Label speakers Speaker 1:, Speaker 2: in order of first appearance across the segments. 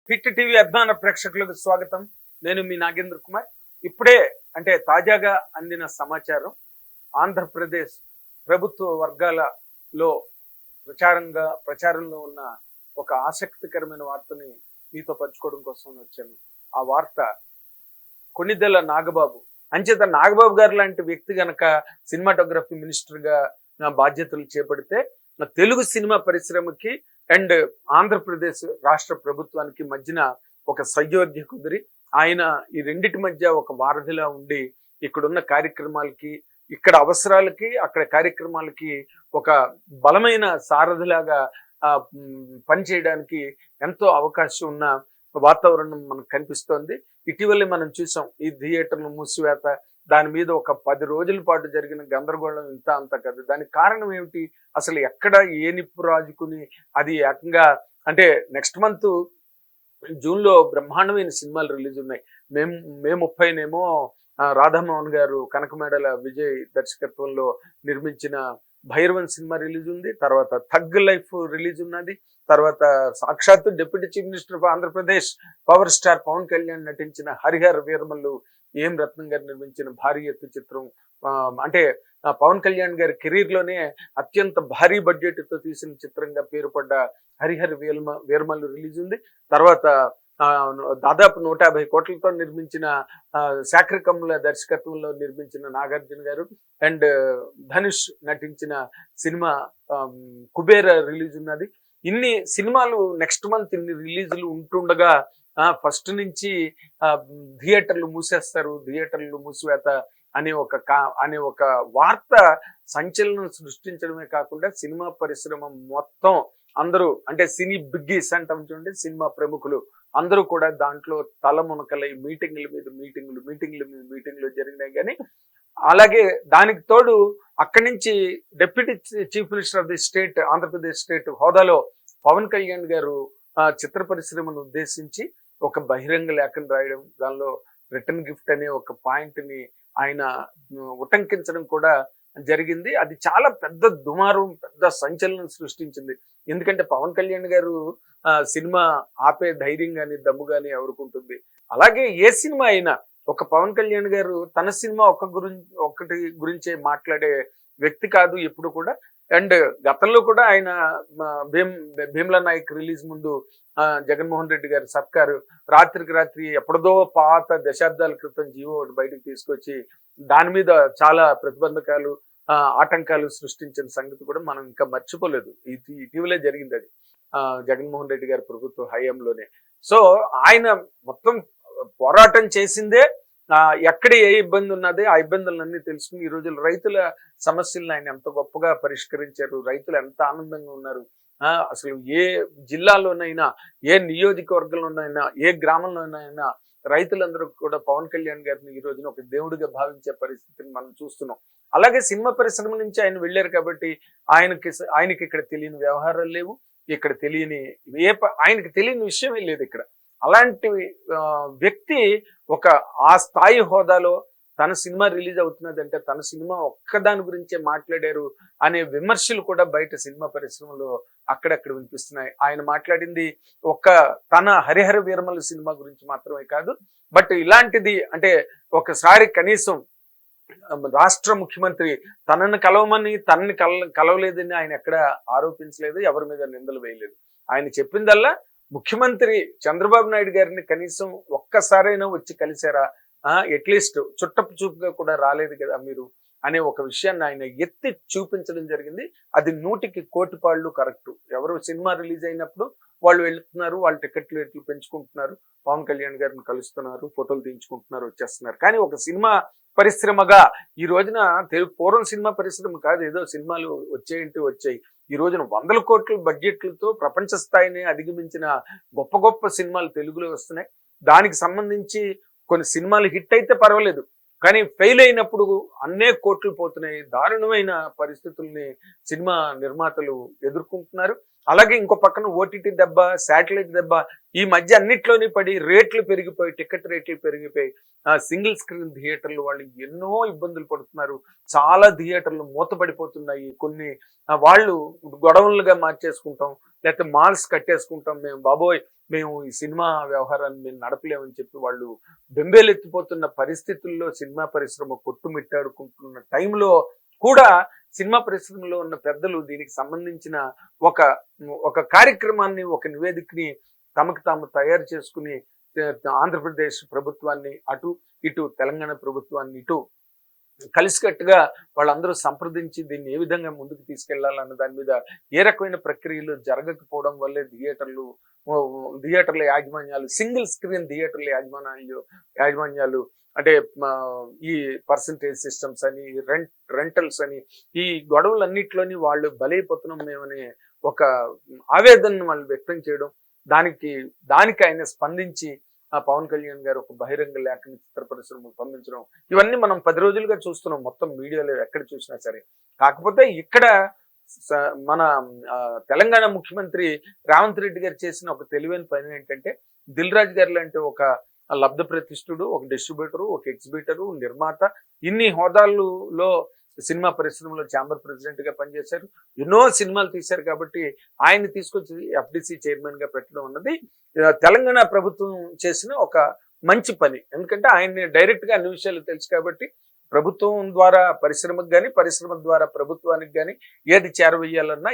Speaker 1: Hit TV అభిమాన ప్రేక్షకులకు స్వాగతం. నేను మీ నాగేంద్ర కుమార్. ఇప్పుడే అంటే తాజాగా అందిన సమాచారం, ఆంధ్రప్రదేశ్ ప్రభుత్వ వర్గాలలో ప్రచారంలో ఉన్న ఒక ఆసక్తికరమైన వార్తని మీతో పంచుకోవడం కోసం వచ్చాను. ఆ వార్త కొణిదెల నాగబాబు. అంచేత నాగబాబు గారు లాంటి వ్యక్తి గనక సినిమాటోగ్రఫీ మినిస్టర్ గా బాధ్యతలు చేపడితే తెలుగు సినిమా పరిశ్రమకి అండ్ ఆంధ్రప్రదేశ్ రాష్ట్ర ప్రభుత్వానికి మధ్యన ఒక సయోధ్య కుదిరి ఆయన ఈ రెండిటి మధ్య ఒక వారధిలా ఉండి ఇక్కడున్న కార్యక్రమాలకి, ఇక్కడ అవసరాలకి, అక్కడ కార్యక్రమాలకి ఒక బలమైన సారథిలాగా పనిచేయడానికి ఎంతో అవకాశం ఉన్న వాతావరణం మనకు కనిపిస్తోంది. ఇటీవలే మనం చూసాం ఈ థియేటర్లు మూసివేత, దాని మీద ఒక 10 రోజుల పాటు జరిగిన గందరగోళం ఇంత అంత కాదు. దానికి కారణం ఏమిటి? అసలు ఎక్కడ ఏ నిప్పు రాజుకుని అది ఏకంగా అంటే నెక్స్ట్ మంత్ జూన్లో బ్రహ్మాండమైన సినిమాలు రిలీజ్ ఉన్నాయి. మే 30నేమో రాధామోహన్ గారు కనకమేడల విజయ్ దర్శకత్వంలో నిర్మించిన భైరవన్ సినిమా రిలీజ్ ఉంది. తర్వాత థగ్ లైఫ్ రిలీజ్ ఉన్నది. తర్వాత సాక్షాత్తు deputy chief minister of Andhra Pradesh power star Pawan Kalyan నటించిన హరిహర వీరమల్లు ఏం రత్నం గారు నిర్మించిన భారీ ఎత్తు చిత్రం, అంటే పవన్ కళ్యాణ్ గారి కెరీర్ లోనే అత్యంత భారీ బడ్జెట్ తో తీసిన చిత్రంగా పేరు పడ్డ హరిహర వీరమల్లు రిలీజ్ ఉంది. తర్వాత దాదాపు 150 కోట్లతో నిర్మించిన శాఖరికమ్ముల దర్శకత్వంలో నిర్మించిన నాగార్జున గారు అండ్ ధనుష్ నటించిన సినిమా కుబేర రిలీజ్ ఉన్నది. ఇన్ని సినిమాలు నెక్స్ట్ మంత్ ఇన్ని రిలీజులు ఉంటుండగా ఫస్ట్ నుంచి థియేటర్లు మూసేస్తారు, థియేటర్లు మూసివేత అనే ఒక వార్త సంచలనం సృష్టించడమే కాకుండా సినిమా పరిశ్రమ మొత్తం అందరూ అంటే సినీ బిగ్గీస్ అంటాం చూడండి, సినిమా ప్రముఖులు అందరూ కూడా దాంట్లో తలమునకలై మీటింగ్లు జరిగినాయి. కానీ అలాగే దానికి తోడు అక్కడి నుంచి deputy chief minister of the state, Andhra Pradesh state హోదాలో పవన్ కళ్యాణ్ గారు చిత్ర పరిశ్రమను ఉద్దేశించి ఒక బహిరంగ లేఖను రాయడం, దానిలో రిటర్న్ గిఫ్ట్ అనే ఒక పాయింట్ ని ఆయన ఉటంకించడం కూడా జరిగింది. అది చాలా పెద్ద దుమారం, పెద్ద సంచలనం సృష్టించింది. ఎందుకంటే పవన్ కళ్యాణ్ గారు సినిమా ఆపే ధైర్యం కానీ దమ్ము కానీ ఎవరికి ఉంటుంది? అలాగే ఏ సినిమా అయినా ఒక పవన్ కళ్యాణ్ గారు తన సినిమా ఒకటి గురించే మాట్లాడే వ్యక్తి కాదు ఎప్పుడు కూడా. అండ్ గతంలో కూడా ఆయన భీమ్లా నాయక్ రిలీజ్ ముందు జగన్మోహన్ రెడ్డి గారి సర్కారు రాత్రికి రాత్రి ఎప్పుడదో పాత దశాబ్దాల క్రితం జీవో ఒకటి బయటకు తీసుకొచ్చి దాని మీద చాలా ప్రతిబంధకాలు, ఆటంకాలు సృష్టించిన సంగతి కూడా మనం ఇంకా మర్చిపోలేదు. ఇటీవలే జరిగింది అది జగన్మోహన్ రెడ్డి గారి ప్రభుత్వ హయాంలోనే. సో ఆయన మొత్తం పోరాటం చేసిందే ఎక్కడ ఏ ఇబ్బంది ఉన్నది ఆ ఇబ్బందులన్నీ తెలుసుకుని ఈ రోజులు రైతుల సమస్యలను ఆయన ఎంత గొప్పగా పరిష్కరించారు, రైతులు ఎంత ఆనందంగా ఉన్నారు. అసలు ఏ జిల్లాలోనైనా, ఏ నియోజకవర్గంలోనైనా, ఏ గ్రామంలోనైనా రైతులందరూ కూడా పవన్ కళ్యాణ్ గారిని ఈ రోజున ఒక దేవుడిగా భావించే పరిస్థితిని మనం చూస్తున్నాం. అలాగే సినిమా పరిశ్రమ నుంచి ఆయన వెళ్ళారు కాబట్టి ఆయనకి ఇక్కడ తెలియని వ్యవహారాలు లేవు, ఇక్కడ తెలియని ఆయనకి తెలియని విషయమే లేదు ఇక్కడ. అలాంటి వ్యక్తి ఒక ఆ స్థాయి హోదాలో తన సినిమా రిలీజ్ అవుతున్నదంటే తన సినిమా ఒక్కదాని గురించే మాట్లాడారు అనే విమర్శలు కూడా బయట సినిమా పరిశ్రమలో అక్కడక్కడ వినిపిస్తున్నాయి. ఆయన మాట్లాడింది తన హరిహర వీరమల్లు సినిమా గురించి మాత్రమే కాదు, బట్ ఇలాంటిది అంటే ఒకసారి కనీసం రాష్ట్ర ముఖ్యమంత్రి తనని కలవలేదని ఆయన ఎక్కడ ఆరోపించలేదు, ఎవరి మీద నిందలు వేయలేదు. ఆయన చెప్పిందల్లా ముఖ్యమంత్రి చంద్రబాబు నాయుడు గారిని కనీసం ఒక్కసారైనా వచ్చి కలిసారా, అట్లీస్ట్ చుట్టపు చూపుగా కూడా రాలేదు కదా మీరు అనే ఒక విషయాన్ని ఆయన ఎత్తి చూపించడం జరిగింది. అది 100కి 1,00,00,000 పాళ్ళు కరెక్ట్. ఎవరు సినిమా రిలీజ్ అయినప్పుడు వాళ్ళు వెళ్తున్నారు, వాళ్ళ టికెట్లు ఎట్లు పెంచుకుంటున్నారు, పవన్ కళ్యాణ్ గారిని కలుస్తున్నారు, ఫోటోలు తీయించుకుంటున్నారు, వచ్చేస్తున్నారు. కానీ ఒక సినిమా పరిశ్రమగా ఈ రోజున పూర్వం సినిమా పరిశ్రమ కాదు, ఏదో సినిమాలు వచ్చాయి. ఈ రోజున 100 కోట్ల బడ్జెట్లతో ప్రపంచ స్థాయిని అధిగమించిన గొప్ప గొప్ప సినిమాలు తెలుగులో వస్తున్నాయి. దానికి సంబంధించి కొన్ని సినిమాలు హిట్ అయితే పర్వాలేదు, కానీ ఫెయిల్ అయినప్పుడు అన్నే కోట్లు పోతున్నాయి. దారుణమైన పరిస్థితుల్ని సినిమా నిర్మాతలు ఎదుర్కొంటున్నారు. అలాగే ఇంకో పక్కన ఓటీటీ దెబ్బ, శాటిలైట్ దెబ్బ ఈ మధ్య అన్నిట్లోనే పడి రేట్లు పెరిగిపోయి, టికెట్ రేట్లు పెరిగిపోయి సింగిల్ స్క్రీన్ థియేటర్లు వాళ్ళు ఎన్నో ఇబ్బందులు పడుతున్నారు. చాలా థియేటర్లు మూతపడిపోతున్నాయి. కొన్ని వాళ్ళు గొడవలుగా మార్చేసుకుంటాం, లేకపోతే మాల్స్ కట్టేసుకుంటాం. మేము బాబోయ్ మేము ఈ సినిమా వ్యవహారాన్ని మేము నడపలేమని చెప్పి వాళ్ళు బెంబేలెత్తిపోతున్న పరిస్థితుల్లో సినిమా పరిశ్రమ కొట్టుమిట్టాడుకుంటున్న టైంలో కూడా సినిమా పరిశ్రమలో ఉన్న పెద్దలు దీనికి సంబంధించిన ఒక కార్యక్రమాన్ని, ఒక నివేదికని తమకు తాము తయారు చేసుకుని ఆంధ్రప్రదేశ్ ప్రభుత్వాన్ని అటు ఇటు తెలంగాణ ప్రభుత్వాన్ని ఇటు కలిసికట్టుగా వాళ్ళందరూ సంప్రదించి దీన్ని ఏ విధంగా ముందుకు తీసుకెళ్లాలన్న దాని మీద ఏ రకమైన ప్రక్రియలు జరగకపోవడం వల్లే థియేటర్ల యాజమాన్యాలు, సింగిల్ స్క్రీన్ థియేటర్ల యాజమాన్యాలు అంటే ఈ పర్సంటేజ్ సిస్టమ్స్ అని, రెంటల్స్ అని, ఈ గొడవలన్నిట్లోని వాళ్ళు బలైపోతున్నాం మేమనే ఒక ఆవేదనను వాళ్ళు వ్యక్తం చేయడం, దానికి ఆయన స్పందించి పవన్ కళ్యాణ్ గారు ఒక బహిరంగ లేఖని చిత్ర పరిశ్రమకు పంపించడం, ఇవన్నీ మనం 10 రోజులుగా చూస్తున్నాం మొత్తం మీడియాలో ఎక్కడ చూసినా సరే. కాకపోతే ఇక్కడ మన తెలంగాణ ముఖ్యమంత్రి రేవంత్ రెడ్డి గారు చేసిన ఒక తెలివైన పని ఏంటంటే, దిల్ రాజు గారు లాంటి ఒక లబ్ధ ప్రతిష్ఠుడు, ఒక డిస్ట్రిబ్యూటరు, ఒక ఎగ్జిబిటరు, నిర్మాత, ఇన్ని హోదాల్లో సినిమా పరిశ్రమలో ఛాంబర్ ప్రెసిడెంట్ గా పనిచేశారు, ఎన్నో సినిమాలు తీశారు. కాబట్టి ఆయన తీసుకొచ్చి ఎఫ్డిసి చైర్మన్ గా పెట్టడం అన్నది తెలంగాణ ప్రభుత్వం చేసిన ఒక మంచి పని. ఎందుకంటే ఆయన్ని డైరెక్ట్ గా అన్ని విషయాలు తెలుసు కాబట్టి ప్రభుత్వం ద్వారా పరిశ్రమకు కానీ, పరిశ్రమ ద్వారా ప్రభుత్వానికి కానీ ఏది చేరవేయాలన్నా,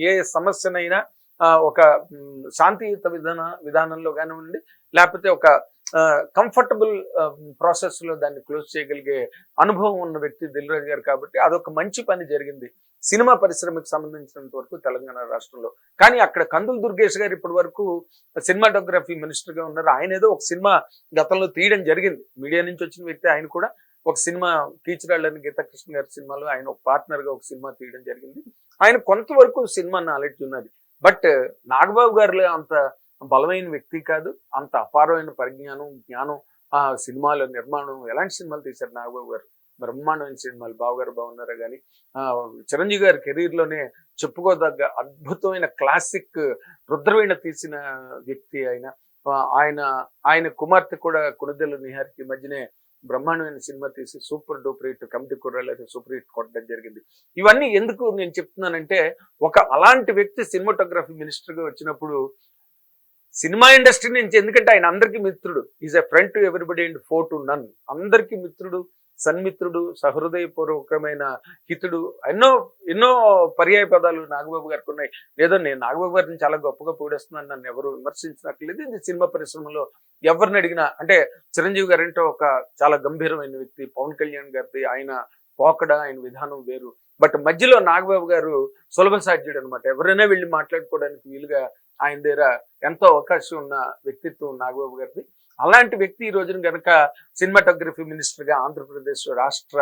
Speaker 1: ఏ సమస్యనైనా ఒక శాంతియుత విధానంలో కానివ్వండి, లేకపోతే ఒక కంఫర్టబుల్ ప్రాసెస్ లో దాన్ని క్లోజ్ చేయగలిగే అనుభవం ఉన్న వ్యక్తి దిల్ రాజు గారు. కాబట్టి అదొక మంచి పని జరిగింది సినిమా పరిశ్రమకు సంబంధించినంత వరకు తెలంగాణ రాష్ట్రంలో. కానీ అక్కడ కందుల దుర్గేష్ గారు ఇప్పటి వరకు సినిమాటోగ్రఫీ మినిస్టర్ గా ఉన్నారు. ఆయన ఏదో ఒక సినిమా గతంలో తీయడం జరిగింది, మీడియా నుంచి వచ్చిన వ్యక్తి. ఆయన కూడా ఒక సినిమా కీచురాళ్ళని గీతాకృష్ణ గారి సినిమాలో ఆయన ఒక పార్ట్నర్ గా ఒక సినిమా తీయడం జరిగింది. ఆయన కొంతవరకు సినిమా నాలెడ్జ్ ఉన్నది. బట్ నాగబాబు గారు అంత బలమైన వ్యక్తి కాదు, అంత అపారమైన పరిజ్ఞానం, జ్ఞానం, ఆ సినిమాల నిర్మాణం. ఎలాంటి సినిమాలు తీశారు నాగబాబు గారు? బ్రహ్మాండమైన సినిమాలు. బావగారు బాగున్నారా కానీ, చిరంజీవి గారి కెరీర్ లోనే చెప్పుకోదగ్గ అద్భుతమైన క్లాసిక్ రుద్రవీణ తీసిన వ్యక్తి ఆయన. ఆయన కుమార్తె కూడా కొనుదెల నిహారికి మధ్యనే బ్రహ్మాండమైన సినిమా తీసి సూపర్ డూపర్ హిట్, కమిటీ కుర్రాళ్ళు సూపర్ హిట్ కొట్టడం జరిగింది. ఇవన్నీ ఎందుకు నేను చెప్తున్నానంటే, అలాంటి వ్యక్తి సినిమాటోగ్రఫీ మినిస్టర్ గా వచ్చినప్పుడు సినిమా ఇండస్ట్రీ నుంచి, ఎందుకంటే ఆయన అందరికీ మిత్రుడు, is a friend to everybody and ఫో టు నన్, అందరికీ మిత్రుడు, సన్మిత్రుడు, సహృదయపూర్వకమైన హితుడు. ఎన్నో పర్యాయ పదాలు నాగబాబు గారికి ఉన్నాయి. లేదో నేను నాగబాబు గారిని చాలా గొప్పగా పొగిడేస్తున్నాను, నన్ను ఎవరు విమర్శించినట్లేదు. ఇది సినిమా పరిశ్రమలో ఎవరిని అడిగినా, అంటే చిరంజీవి గారు అంటే ఒక చాలా గంభీరమైన వ్యక్తి, పవన్ కళ్యాణ్ గారిది ఆయన పోకడ, ఆయన విధానం వేరు. బట్ మధ్యలో నాగబాబు గారు సులభ సాధ్యుడు అనమాట. ఎవరైనా వెళ్ళి మాట్లాడుకోవడానికి వీలుగా ఆయన దగ్గర ఎంతో అవకాశం ఉన్న వ్యక్తిత్వం నాగబాబు గారిది. అలాంటి వ్యక్తి ఈ రోజున గనక సినిమాటోగ్రఫీ మినిస్టర్ గా ఆంధ్రప్రదేశ్ రాష్ట్ర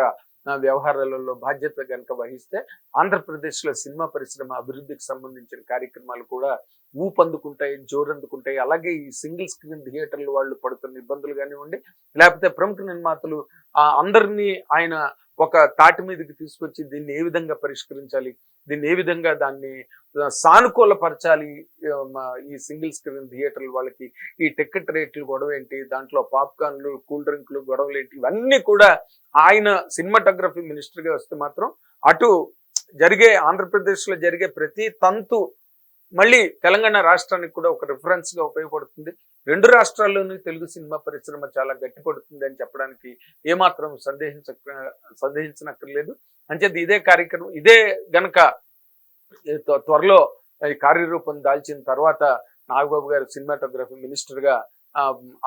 Speaker 1: వ్యవహారాలలో బాధ్యత గనక వహిస్తే, ఆంధ్రప్రదేశ్ లో సినిమా పరిశ్రమ అభివృద్ధికి సంబంధించిన కార్యక్రమాలు కూడా ఊపందుకుంటాయి, జోరందుకుంటాయి. అలాగే ఈ సింగిల్ స్క్రీన్ థియేటర్లు వాళ్ళు పడుతున్న ఇబ్బందులు కానివ్వండి, లేకపోతే ప్రముఖ నిర్మాతలు అందరినీ ఆయన ఒక తాటి మీదకి తీసుకొచ్చి దీన్ని ఏ విధంగా పరిష్కరించాలి, దీన్ని ఏ విధంగా దాన్ని సానుకూలపరచాలి, ఈ సింగిల్ స్క్రీన్ థియేటర్లు వాళ్ళకి ఈ టికెట్ రేట్లు గొడవ ఏంటి, దాంట్లో పాప్కార్న్లు, కూల్ డ్రింక్లు గొడవలు ఏంటి, ఇవన్నీ కూడా ఆయన సినిమాటోగ్రఫీ మినిస్టర్ గా వస్తే మాత్రం అటు ఆంధ్రప్రదేశ్ లో జరిగే ప్రతి తంతు మళ్ళీ తెలంగాణ రాష్ట్రానికి కూడా ఒక రిఫరెన్స్ గా ఉపయోగపడుతుంది. రెండు రాష్ట్రాల్లోనూ తెలుగు సినిమా పరిశ్రమ చాలా గట్టిపడుతుంది అని చెప్పడానికి ఏమాత్రం సందేహించనక్కర్లేదు. అంచేది ఇదే కార్యక్రమం, ఇదే గనక త్వరలో కార్యరూపం దాల్చిన తర్వాత నాగబాబు గారు సినిమాటోగ్రఫీ మినిస్టర్ గా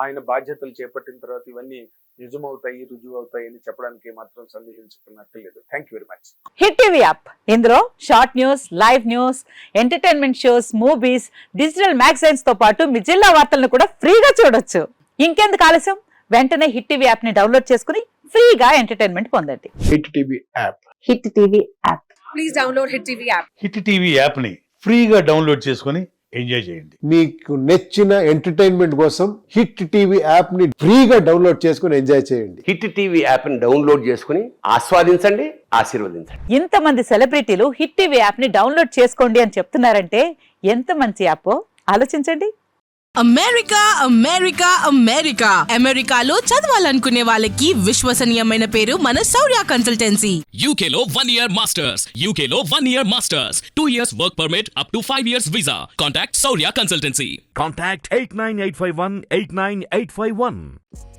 Speaker 1: ఆయన బాధ్యతలు చేపట్టిన తర్వాత ఇవన్నీ నిజమవుతాయి, రుజువు అవుతాయి అని చెప్పడానికి మాత్రం సందేహించుకున్నట్లేదు. Thank you very much.
Speaker 2: Hit TV app, ఇందులో short news, live news, entertainment shows, movies, digital magazines తో పాటు మీ జిల్లా వార్తలను కూడా ఫ్రీగా చూడొచ్చు. ఇంకెందుకు ఆలస్యం, వెంటనే హిట్ టీవీ యాప్ ని డౌన్లోడ్ చేసుకుని ఫ్రీగా ఎంటర్టైన్మెంట్ పొందండి.
Speaker 3: Hit TV app.
Speaker 2: Hit TV app.
Speaker 4: Please download hit TV app.
Speaker 5: Hit TV app ని ఫ్రీగా డౌన్లోడ్ చేసుకుని ఎంజాయ్ చేయండి.
Speaker 3: మీకు నచ్చిన ఎంటర్టైన్మెంట్ కోసం హిట్ టీవీ యాప్ ని ఫ్రీగా డౌన్లోడ్ చేసుకుని ఎంజాయ్ చేయండి.
Speaker 6: హిట్ టీవీ యాప్ ని డౌన్లోడ్ చేసుకుని ఆస్వాదించండి, ఆశీర్వదించండి.
Speaker 2: ఇంతమంది సెలబ్రిటీలు హిట్ టీవీ యాప్ ని డౌన్లోడ్ చేసుకోండి అని చెప్తున్నారంటే ఎంత మంచి యాప్ ఆలోచించండి.
Speaker 7: అమెరికా అమెరికా అమెరికా అమెరికాలో చదవాలనుకునే వాళ్ళకి విశ్వసనీయమైన పేరు మన శౌర్య consultancy.
Speaker 8: UK Law 1 Year Masters. UK Law 1 Year Masters. 2 years work permit up to 5 years visa. Contact Saurya Consultancy.
Speaker 9: Contact 89851 89851.